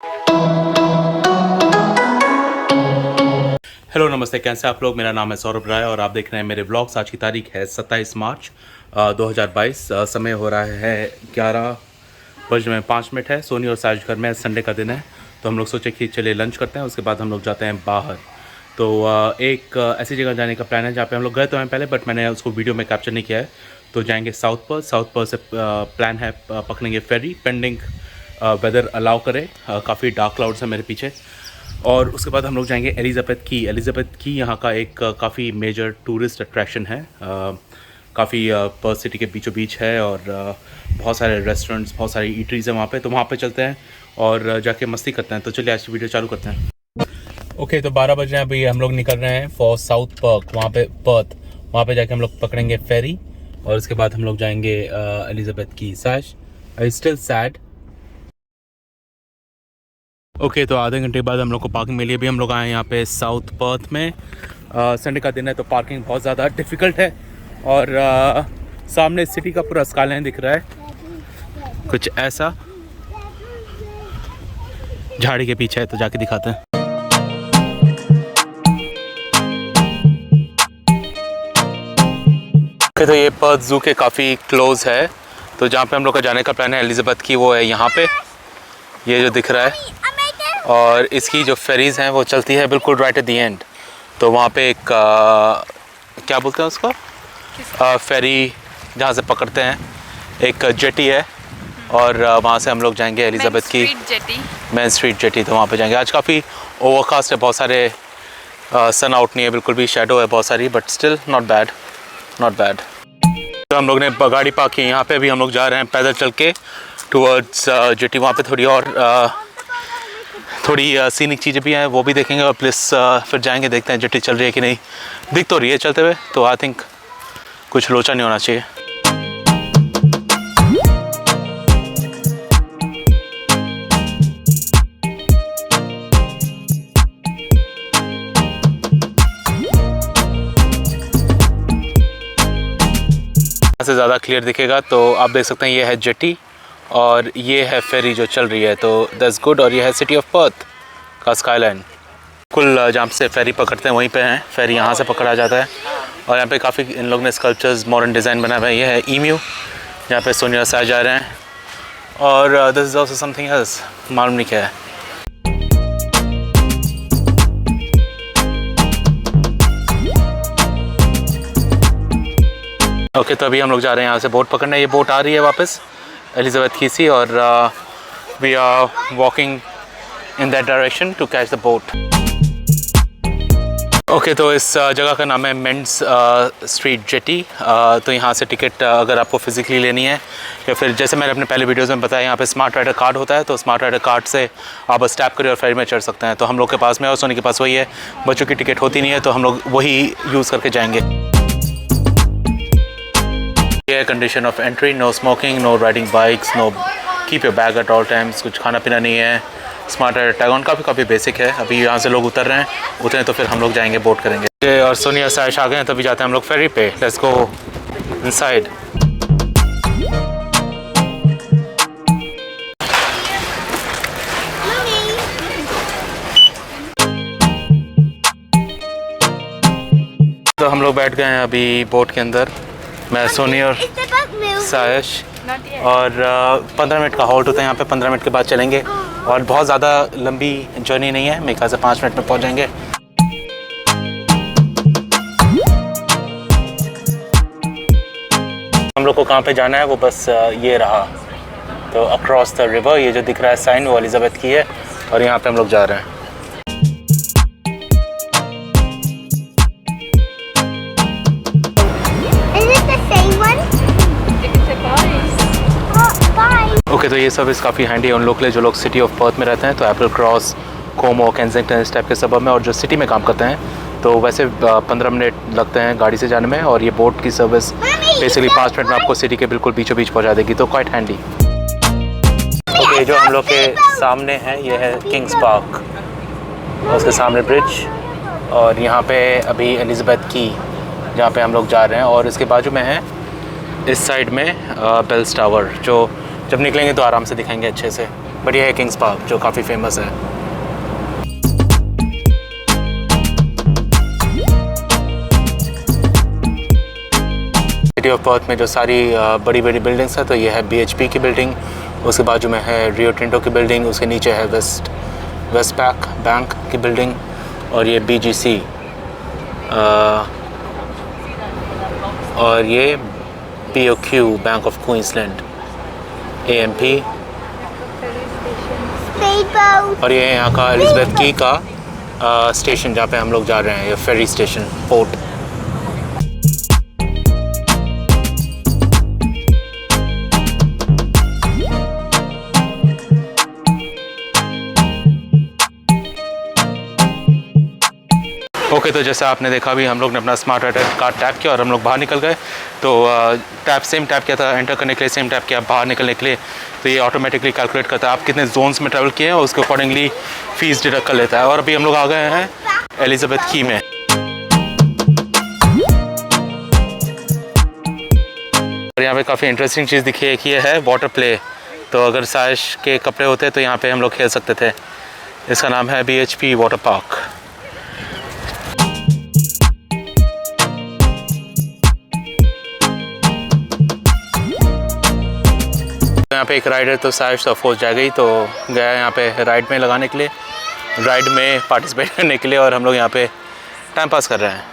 Hello नमस्ते, कैसे आप लोग। मेरा नाम है सौरभ राय और आप देख रहे हैं मेरे व्लॉग्स। आज की तारीख है 27 मार्च 2022। समय हो रहा है 11:05 है। सोनी और साज घर में। संडे का दिन है तो हम लोग सोचे कि चलिए लंच करते हैं, उसके बाद हम लोग जाते हैं बाहर। तो एक ऐसी जगह जाने का प्लान है जहाँ पे हम लोग गए तो हैं पहले, बट मैंने उसको वीडियो में कैप्चर नहीं किया है। तो जाएंगे साउथ पर्थ से प्लान है पकड़ेंगे फेरी, पेंडिंग वेदर अलाउ करे। काफ़ी डार्क क्लाउड्स है मेरे पीछे। और उसके बाद हम लोग जाएंगे एलिज़ाबेथ की यहाँ का एक काफ़ी मेजर टूरिस्ट अट्रैक्शन है। काफ़ी पर्थ सिटी के बीचों बीच है और बहुत सारे रेस्टोरेंट्स, बहुत सारी ईटरीज़ हैं वहाँ पे। तो वहाँ पे चलते हैं और जाके मस्ती करते हैं। तो चलिए आज की वीडियो चालू करते हैं। ओके, तो 12 बज रहे हैं अभी। हम लोग निकल रहे हैं फॉर साउथ पर्थ। वहाँ पे जाके हम लोग पकड़ेंगे फेरी और उसके बाद हम लोग जाएंगे एलिज़ाबेथ की। सैश, आई स्टिल सैड। ओके, तो आधे घंटे बाद हम लोग को पार्किंग मिली। अभी हम लोग आए हैं यहाँ पे साउथ पर्थ में। संडे का दिन है तो पार्किंग बहुत ज़्यादा डिफ़िकल्ट है और सामने सिटी का पूरा स्काईलाइन दिख रहा है कुछ ऐसा। झाड़ी के पीछे है तो जाके दिखाते हैं। ओके, तो ये पर्थ ज़ू के काफ़ी क्लोज है। तो जहाँ पे हम लोग का जाने का प्लान है एलिज़ाबेथ की, वो है यहाँ पे, ये जो दिख रहा है। और इसकी जो फेरीज़ हैं वो चलती है बिल्कुल राइट एट दी एंड। तो वहाँ पे एक क्या बोलते हैं उसको, फेरी जहाँ से पकड़ते हैं, एक जेटी है और वहाँ से हम लोग जाएंगे एलिज़ाबेथ की मेन स्ट्रीट जेटी। तो वहाँ पे जाएंगे। आज काफ़ी ओवरकास्ट है, बहुत सारे सन आउट नहीं है, बिल्कुल भी शेडो है बहुत सारी, बट स्टिल नॉट बैड। तो हम लोग ने गाड़ी पार्क की यहाँ पे। अभी हम लोग जा रहे हैं पैदल चल के टूवर्ड्स जेटी। वहाँ पे थोड़ी सीनिक चीज़ें भी हैं, वो भी देखेंगे और प्लस फिर जाएंगे, देखते हैं जेटी चल रही है कि नहीं। दिख तो रही है चलते हुए, तो आई थिंक कुछ लोचा नहीं होना चाहिए। यहाँ से ज़्यादा क्लियर दिखेगा तो आप देख सकते हैं ये है जेटी और ये है फेरी जो चल रही है। तो दैट्स गुड। और ये है सिटी ऑफ पर्थ का स्काईलाइन। कुल जहाँ से फेरी पकड़ते हैं वहीं पे हैं। फेरी यहाँ से पकड़ा जाता है और यहाँ पे काफ़ी इन लोग ने स्कल्पचर्स, मॉडर्न डिज़ाइन बनाया हुआ है। ये है ईम्यू, जहाँ पे सोनिया साज जा रहे हैं। और this is also something else, मालूम नहीं क्या है। ओके, तो अभी हम लोग जा रहे हैं यहाँ से बोट पकड़ने। ये बोट आ रही है वापस एलिज़ाबेथ की सी और we are walking in that direction to catch the boat. Okay, तो इस जगह का नाम है मेंस स्ट्रीट जेटी। तो यहाँ से टिकट अगर आपको फिज़िकली लेनी है या फिर जैसे मैंने अपने पहले वीडियोज़ में बताया, यहाँ पे स्मार्ट राइडर कार्ड होता है। तो स्मार्ट राइडर कार्ड से आप बस टैप करिए और फेरी में चढ़ सकते हैं। तो हम लोग के पास में और सोनी के पास वही है। बच्चों की टिकट होती नहीं है तो हम लोग वही यूज़ करके जाएंगे। ये condition of entry, no smoking, no riding bikes, no keep your bag at all times. कुछ खाना पीना नहीं है। स्मार्ट राइडर टैग ऑन काफ़ी बेसिक है। अभी यहाँ से लोग उतर रहे हैं, उतरे तो फिर हम लोग जाएंगे बोट करेंगे। और सोनिया साइश आ गए हैं, तभी जाते हैं हम लोग फेरी पे। Let's go inside. तो हम लोग बैठ गए हैं अभी बोट के अंदर, मैं, सोनी और साइश। और 15 मिनट का हॉल्ट होता है यहाँ पे। 15 मिनट के बाद चलेंगे और बहुत ज़्यादा लंबी जर्नी नहीं है, मेरे ख्याल से 5 मिनट में पहुँच जाएंगे। हम लोग को कहाँ पे जाना है वो बस ये रहा। तो अक्रॉस द रिवर, ये जो दिख रहा है साइन, वो एलिज़ाबेथ की है और यहाँ पे हम लोग जा रहे हैं। ओके, तो ये सर्विस काफ़ी हैंडी है उन लोग के लिए जो लोग सिटी ऑफ पर्थ में रहते हैं। तो एप्पल क्रॉस, कोमो, केंसिंगटन, इस टाइप के सबब में। और जो सिटी में काम करते हैं तो वैसे 15 मिनट लगते हैं गाड़ी से जाने में। और ये बोट की सर्विस बेसिकली 5 मिनट में आपको सिटी के बिल्कुल बीचों बीच पहुंचा देगी। तो क्वाइट हैंडी। ओके, जो हम लोग के सामने है ये है किंग्स पार्क और उसके सामने ब्रिज। और यहाँ पे अभी एलिज़ाबेथ की जहाँ पे हम लोग जा रहे हैं। और इसके बाजू में है इस साइड में बेल्स टावर, जो जब निकलेंगे तो आराम से दिखाएंगे अच्छे से। बट ये है किंग्स पार्क जो काफ़ी फेमस है। सिटी ऑफ पर्थ में जो सारी बड़ी बड़ी बिल्डिंग्स है, तो ये है BHP की बिल्डिंग, उसके बाजू में है रियो टिंटो की बिल्डिंग, उसके नीचे है वेस्ट बैंक की बिल्डिंग, और ये BGC और ये BOQ bank of Queensland, AMP, और ये यहाँ का एलिज़ाबेथ की का स्टेशन जहाँ पे हम लोग जा रहे हैं, ये फेरी स्टेशन पोर्ट। ओके तो जैसा आपने देखा भी हम लोग ने अपना स्मार्ट कार्ड टैप किया और हम लोग बाहर निकल गए। तो सेम टैप किया था एंटर करने के लिए, सेम टैप किया बाहर निकलने के लिए, तो ये ऑटोमेटिकली कैलकुलेट करता है आप कितने जोन्स में ट्रैवल किए हैं और उसके अकॉर्डिंगली फ़ीस डिडक्ट कर लेता है। और अभी हम लोग आ गए हैं एलिज़ाबेथ की में। और यहाँ पे काफ़ी इंटरेस्टिंग चीज़ दिखी है कि ये है वाटर प्ले, तो अगर साइश के कपड़े होते तो यहाँ पे हम लोग खेल सकते थे। इसका नाम है BHP वाटर पार्क। यहाँ पे एक राइडर तो साइश ऑफ हो जाएगी, तो गया यहाँ पे राइड में लगाने के लिए, राइड में पार्टिसिपेट करने के लिए, और हम लोग यहाँ पे टाइम पास कर रहे हैं।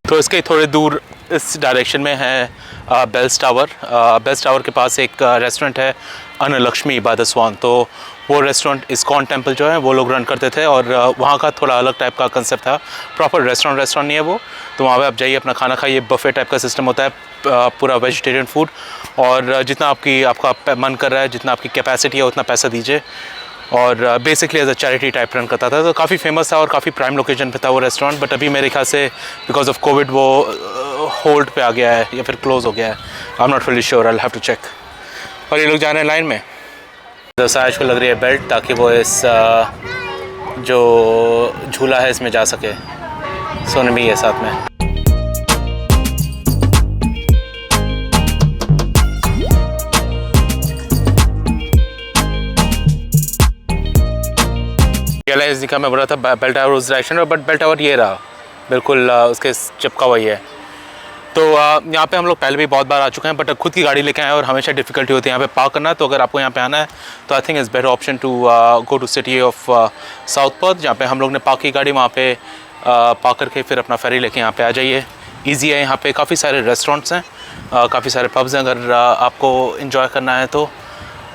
तो इसके थोड़े दूर इस डायरेक्शन में है बेल्स टावर के पास एक रेस्टोरेंट है अन्नलक्ष्मी बाय द स्वान। तो वो रेस्टोरेंट इस्कॉन टेम्पल जो है वो लोग रन करते थे, और वहाँ का थोड़ा अलग टाइप का कंसेप्ट था, प्रॉपर रेस्टोरेंट नहीं है वो। तो वहाँ पे आप जाइए, अपना खाना खाइए, बफे टाइप का सिस्टम होता है, पूरा वेजिटेरियन फूड, और जितना आपका मन कर रहा है, जितना आपकी कैपेसिटी है उतना पैसा दीजिए। और basically as a charity type run करता था। तो काफ़ी फेमस था और काफ़ी प्राइम लोकेशन पे था वो रेस्टोरेंट, बट अभी मेरे ख्याल से बिकॉज ऑफ कोविड वो होल्ड पे आ गया है या फिर क्लोज़ हो गया है। I am not really sure, I have to check. और ये लोग जा रहे हैं लाइन में। तो साइश को लग रही है बेल्ट, ताकि वो इस जो झूला है इसमें जा सके। सोने भी है साथ में। इस दिखा मैं बोल रहा था बेल टावर उस डायरेक्शन में, बट बेल टावर ये रहा बिल्कुल उसके चिपका हुआ ही है। तो यहाँ पे हम लोग पहले भी बहुत बार आ चुके हैं, बट खुद की गाड़ी लेके आए और हमेशा डिफ़िकल्टी होती है यहाँ पे पार्क करना। तो अगर आपको यहाँ पे आना है तो I think is better option to go to city of South Perth, जहाँ पे हम लोग ने पार्क की गाड़ी, वहाँ पे पार्क करके फिर अपना फेरी लेके यहाँ पे आ जाइए। ईजी है, यहाँ पे काफ़ी सारे रेस्टोरेंट्स हैं, काफ़ी सारे पब्स हैं। अगर आपको इन्जॉय करना है तो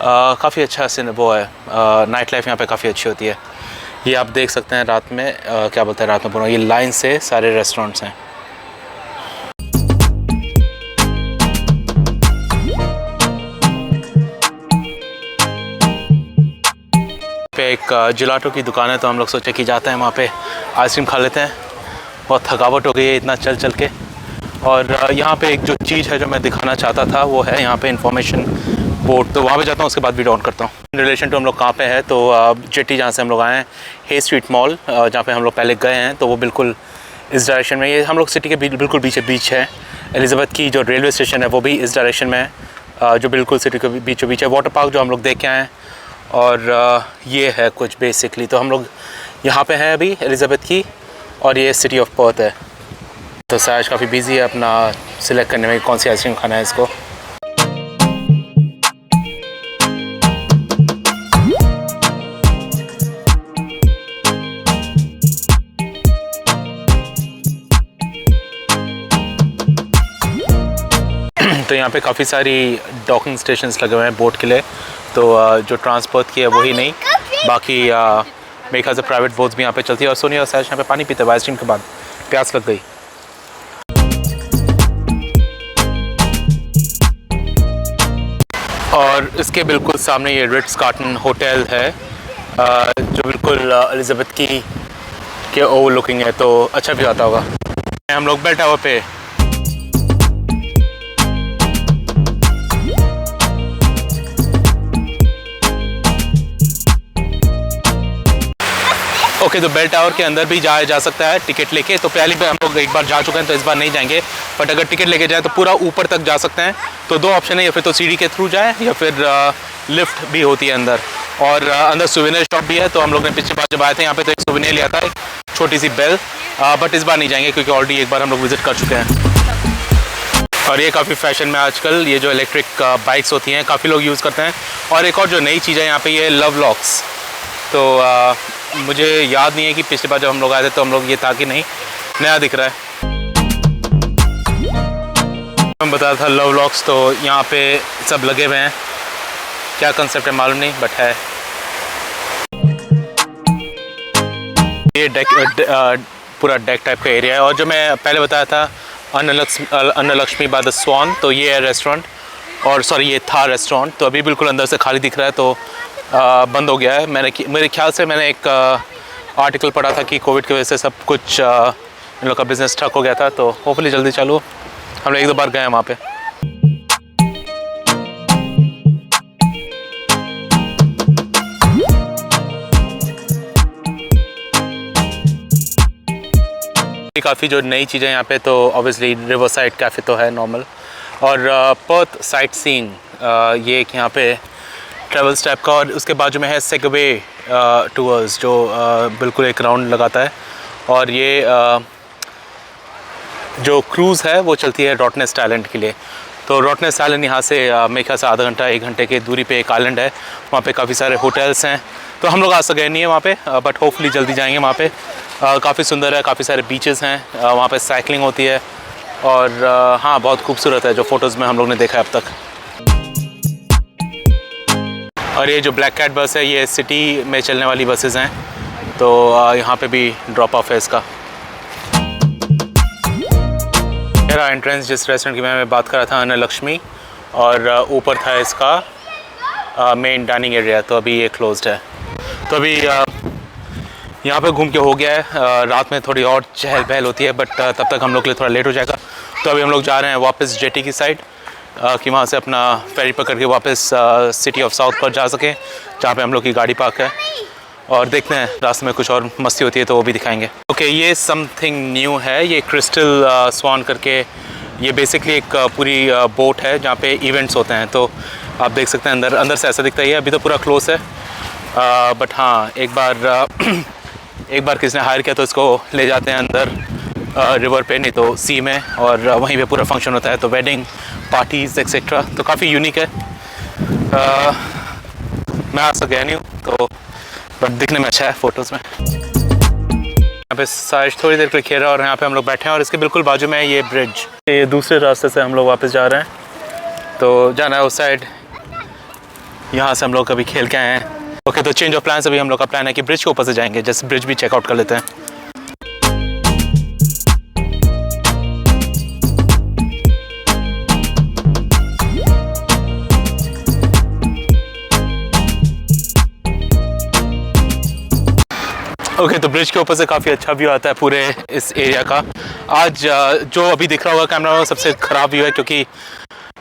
काफ़ी अच्छा से वो है, नाइट लाइफ यहाँ पे काफ़ी अच्छी होती है। ये आप देख सकते हैं रात में क्या बोलते हैं, रात में पूरा ये लाइन से सारे रेस्टोरेंट्स हैं। पे एक जिलाटो की दुकान है, तो हम लोग सोचे कि जाते हैं वहाँ पे आइसक्रीम खा लेते हैं। बहुत थकावट हो गई है इतना चल चल के। और यहाँ पे एक जो चीज़ है जो मैं दिखाना चाहता था वो है यहाँ पे इन्फॉर्मेशन बोर्ड, तो वहाँ पे जाता हूँ, उसके बाद वीडियो ऑन करता हूँ। इन रिलेशन टू हम लोग कहाँ पे है, तो जेटी जहाँ से हम लोग आए हैं, हे स्ट्रीट मॉल जहाँ पे हम लोग पहले गए हैं, तो वो बिल्कुल इस डायरेक्शन में, ये हम लोग सिटी के बिल्कुल बीच है। एलिज़ाबेथ की जो रेलवे स्टेशन है वो भी इस डायरेक्शन में है, जो बिल्कुल सिटी के बीचों बीच है। वाटर पार्क जो हम लोग देख के आए हैं, और ये है कुछ बेसिकली। तो हम लोग यहाँ पे हैं अभी एलिज़ाबेथ की, और ये सिटी ऑफ पर्थ है। तो साइश काफ़ी बिजी है अपना सिलेक्ट करने में कौन सी आइसक्रीम खाना है इसको। तो यहाँ पे काफ़ी सारी डॉकिंग स्टेशंस लगे हुए हैं बोट के लिए। तो जो ट्रांसपोर्ट की है वही नहीं, बाकी मेरे ख्याल से प्राइवेट बोट्स भी यहाँ पे चलती है। और सोनिया और साइश यहाँ पे पानी पीते हैं आइसक्रीम के बाद, प्यास लग गई। और इसके बिल्कुल सामने ये रिट्स कार्टन होटल है, जो बिल्कुल एलिज़ाबेथ की के ओवर लुकिंग है, तो अच्छा भी आता होगा। हम लोग बेल टावर पे ओके, तो बेल टावर के अंदर भी जाया जा सकता है टिकट लेके। तो पहले भी हम लोग एक बार जा चुके हैं तो इस बार नहीं जाएंगे, बट अगर टिकट लेके जाए तो पूरा ऊपर तक जा सकते हैं। तो दो ऑप्शन है, या फिर तो सीढ़ी के थ्रू जाए या फिर लिफ्ट भी होती है अंदर। और अंदर सुवेनियर शॉप भी है। तो हम लोग ने पिछली बार जब आए थे यहाँ पे तो एक सुवेनियर लिया था, एक छोटी सी बेल, बट इस बार नहीं जाएंगे क्योंकि ऑलरेडी एक बार हम लोग विजिट कर चुके हैं। और ये काफ़ी फैशन में आजकल ये जो इलेक्ट्रिक बाइक्स होती हैं काफ़ी लोग यूज़ करते हैं। और एक और जो नई चीज़ है यहाँ पे, ये लव लॉक्स। तो मुझे याद नहीं है कि पिछली बार जब हम लोग आए थे तो हम लोग ये था कि नहीं, नया दिख रहा है। मैं बताया था लव लॉक्स, तो यहाँ पे सब लगे हुए हैं। क्या कंसेप्ट है मालूम नहीं, बट है। ये डेक पूरा डेक टाइप का एरिया है। और जो मैं पहले बताया था अन्नलक्ष्मी बाय द स्वान, तो ये है रेस्टोरेंट, और सॉरी ये था रेस्टोरेंट। तो अभी बिल्कुल अंदर से खाली दिख रहा है, तो बंद हो गया है। मेरे ख्याल से मैंने एक आर्टिकल पढ़ा था कि कोविड की वजह से सब कुछ इन लोग का बिज़नेस ठप हो गया था। तो होपफुली जल्दी चालू। हम लोग एक दो बार गए हैं वहाँ पे। काफ़ी जो नई चीज़ें यहाँ पे, तो ऑब्वियसली रिवर साइड कैफ़े तो है नॉर्मल। और पर्थ साइट सीइंग, ये एक यहाँ पे ट्रेवल्स टाइप का। और उसके बाजू में है सेगवे टूर्स, जो बिल्कुल एक राउंड लगाता है। और ये जो क्रूज़ है वो चलती है रॉटनेस आइलैंड के लिए। तो रॉटनेस आइलैंड यहाँ से मेरे ख्याल से आधा घंटा 1 घंटे की दूरी पे एक आइलैंड है। वहाँ पे काफ़ी सारे होटल्स हैं। तो हम लोग आज तक गए नहीं है वहाँ पे, बट होपफुली जल्दी जाएंगे वहाँ पे। काफ़ी सुंदर है, काफ़ी सारे बीचेस हैं, वहाँ पे साइकिलिंग होती है। और हाँ, बहुत खूबसूरत है जो फ़ोटोज़ में हम लोग ने देखा है अब तक। और ये जो ब्लैक कैट बस है, ये सिटी में चलने वाली बसेस हैं। तो यहाँ पे भी ड्रॉप ऑफ है इसका। मेरा एंट्रेंस जिस रेस्टोरेंट की मैं बात कर रहा था, अन्नलक्ष्मी, और ऊपर था इसका मेन डाइनिंग एरिया। तो अभी ये क्लोज्ड है। तो अभी यहाँ पे घूम के हो गया है। रात में थोड़ी और चहल पहल होती है, बट तब तक हम लोग के लिए थोड़ा लेट हो जाएगा। तो अभी हम लोग जा रहे हैं वापस जेटी की साइड, कि वहाँ से अपना फेरी पकड़ के वापस सिटी ऑफ साउथ पर जा सकें, जहाँ पे हम लोग की गाड़ी पार्क है। और देखते हैं रास्ते में कुछ और मस्ती होती है तो वो भी दिखाएंगे। ओके, ये समथिंग न्यू है, ये क्रिस्टल स्वान करके। ये बेसिकली एक पूरी बोट है जहाँ पे इवेंट्स होते हैं। तो आप देख सकते हैं अंदर से ऐसा दिखता है। अभी तो पूरा क्लोज है, बट हाँ, एक बार किसी ने हायर किया तो इसको ले जाते हैं अंदर रिवर पे, नहीं तो सी में, और वहीं पे पूरा फंक्शन होता है। तो वेडिंग पार्टीज़ एक्सेट्रा। तो काफ़ी यूनिक है। मैं आज तक गया नहीं हूँ, तो बट दिखने में अच्छा है फ़ोटोज़ में। यहाँ पे साइज थोड़ी देर के लिए खेल, और यहाँ पे हम लोग बैठे हैं। और इसके बिल्कुल बाजू में है ये ब्रिज। ये दूसरे रास्ते से हम लोग वापस जा रहे हैं। तो जाना है उस साइड, यहाँ से हम लोग कभी खेल के आए हैं। ओके, तो चेंज ऑफ प्लान। अभी हम लोग का प्लान है कि ब्रिज के ऊपर से जाएंगे, जैसे ब्रिज भी चेकआउट कर लेते हैं। ओके, तो ब्रिज के ऊपर से काफ़ी अच्छा व्यू आता है पूरे इस एरिया का। आज जो अभी दिख रहा होगा कैमरा में, सबसे ख़राब व्यू है, क्योंकि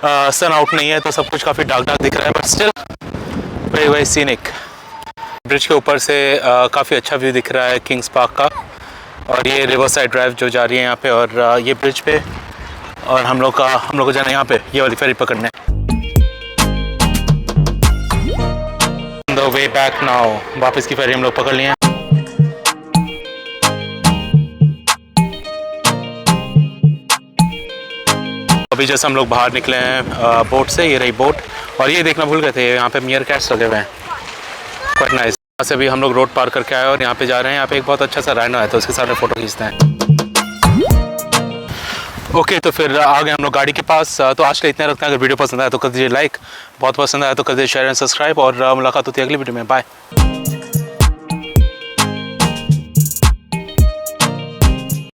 सन आउट नहीं है, तो सब कुछ काफ़ी डार्क डार्क दिख रहा है, but still very very scenic. Bridge के ऊपर से काफ़ी अच्छा व्यू दिख रहा है किंग्स पार्क का। और ये रिवर साइड ड्राइव जो जा रही है यहाँ पे, और ये ब्रिज पे। और हम लोग को जाना है यहाँ पे, ये वाली फेरी पकड़ने। द वे बैक नाउ, वापस की फेरी हम लोग पकड़ लिए हैं। अभी जैसे हम लोग बाहर निकले हैं बोट से, ये रही बोट। और ये देखना भूल गए थे, यहाँ पे मियर कैट्स लगे हुए हैं, क्वाइट नाइस। यहाँ से भी हम लोग रोड पार करके आए और यहाँ पे जा रहे हैं। यहाँ पे एक बहुत अच्छा सा राइनो है, तो उसके साथ फ़ोटो खींचते हैं। ओके, तो फिर आ गए हम लोग गाड़ी के पास। तो आज के इतना रखते हैं। अगर वीडियो पसंद आया तो कर दीजिए लाइक, बहुत पसंद आया तो कर दीजिए शेयर एंड सब्सक्राइब। और मुलाकात होती है अगली वीडियो में। बाय।